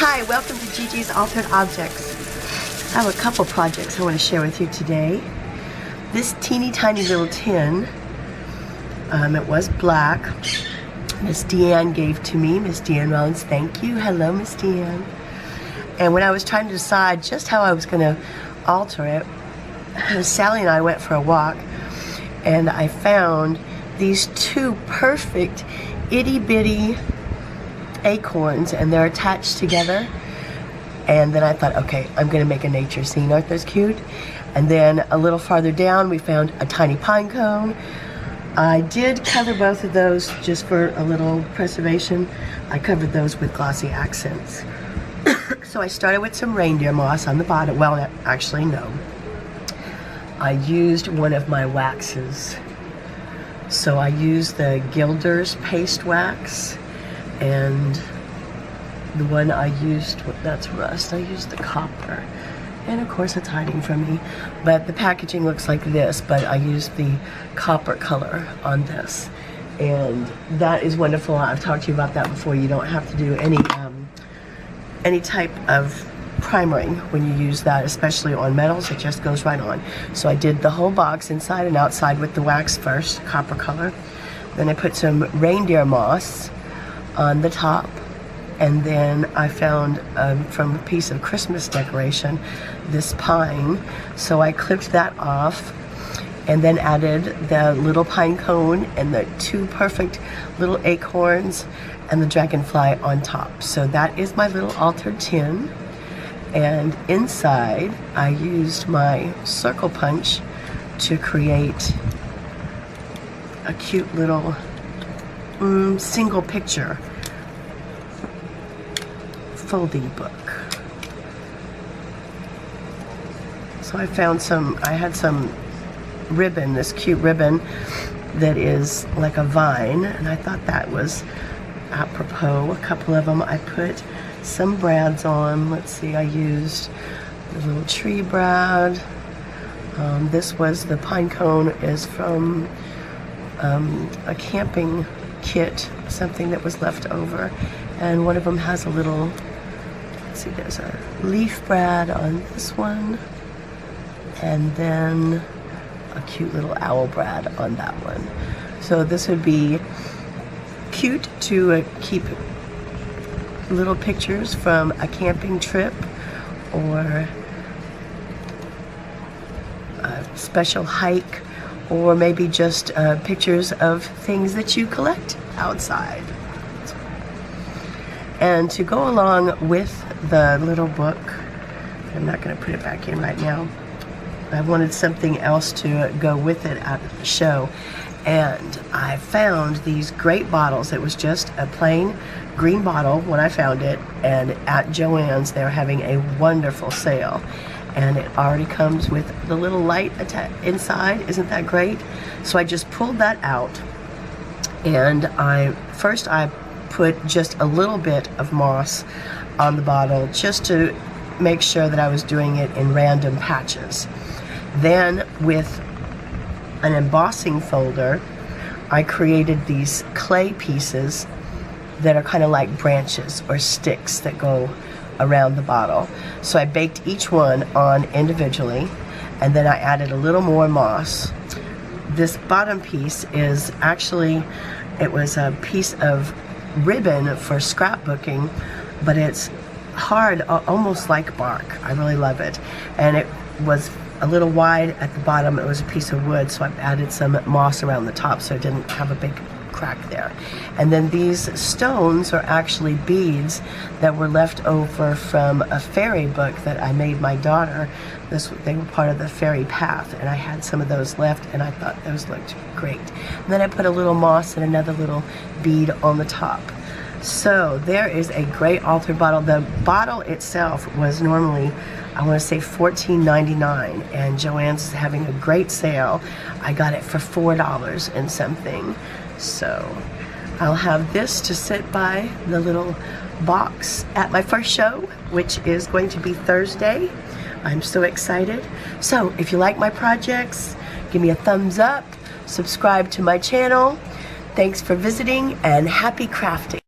Hi, welcome to Gigi's Altered Objects. I have a couple projects I want to share with you today. This teeny tiny little tin, it was black. Miss Deanne gave to me. Miss Deanne Rollins, thank you. Hello, Miss Deanne. And when I was trying to decide just how I was going to alter it, Sally and I went for a walk, and I found these two perfect itty-bitty acorns, and they're attached together. And then I thought, okay, I'm gonna make a nature scene. Aren't those cute? And then a little farther down we found a tiny pine cone. I did cover both of those just for a little preservation. I covered those with glossy accents. So I started with some reindeer moss on the bottom. Well, actually no, I used one of my waxes. So I used the Gilder's paste wax, and the one I used, that's rust, I used the copper. And of course it's hiding from me, but the packaging looks like this, but I used the copper color on this. And that is wonderful. I've talked to you about that before. You don't have to do any type of primering when you use that, especially on metals. It just goes right on. So I did the whole box inside and outside with the wax first, copper color. Then I put some reindeer moss on the top, and then I found from a piece of Christmas decoration this pine, so I clipped that off and then added the little pine cone and the two perfect little acorns and the dragonfly on top. So that is my little altered tin, and inside I used my circle punch to create a cute little single picture foldy book. So I found I had some ribbon, this cute ribbon that is like a vine, and I thought that was apropos. A couple of them I put some brads on. Let's see, I used the little tree brad. This was the pine cone, is from a camping kit, something that was left over, and one of them has a little, let's see, there's a leaf brad on this one, and then a cute little owl brad on that one. So this would be cute to keep little pictures from a camping trip or a special hike, or maybe just pictures of things that you collect outside. And to go along with the little book, I'm not going to put it back in right now. I wanted something else to go with it at the show, and I found these great bottles. It was just a plain green bottle when I found it, and at Joann's they're having a wonderful sale. And it already comes with the little light inside. Isn't that great? So I just pulled that out, and first I put just a little bit of moss on the bottle just to make sure that I was doing it in random patches. Then with an embossing folder, I created these clay pieces that are kind of like branches or sticks that go around the bottle. So I baked each one on individually, and then I added a little more moss. This bottom piece is actually, it was a piece of ribbon for scrapbooking, but it's hard, almost like bark. I really love it. And it was a little wide at the bottom. It was a piece of wood, so I added some moss around the top so it didn't have a big crack there. And then these stones are actually beads that were left over from a fairy book that I made my daughter. They were part of the fairy path, and I had some of those left, and I thought those looked great. And then I put a little moss and another little bead on the top. So there is a great altered bottle. The bottle itself was normally, I want to say $14.99, and Joann's is having a great sale. I got it for $4 and something. So I'll have this to sit by the little box at my first show, which is going to be Thursday. I'm so excited. So if you like my projects, give me a thumbs up, subscribe to my channel. Thanks for visiting, and happy crafting.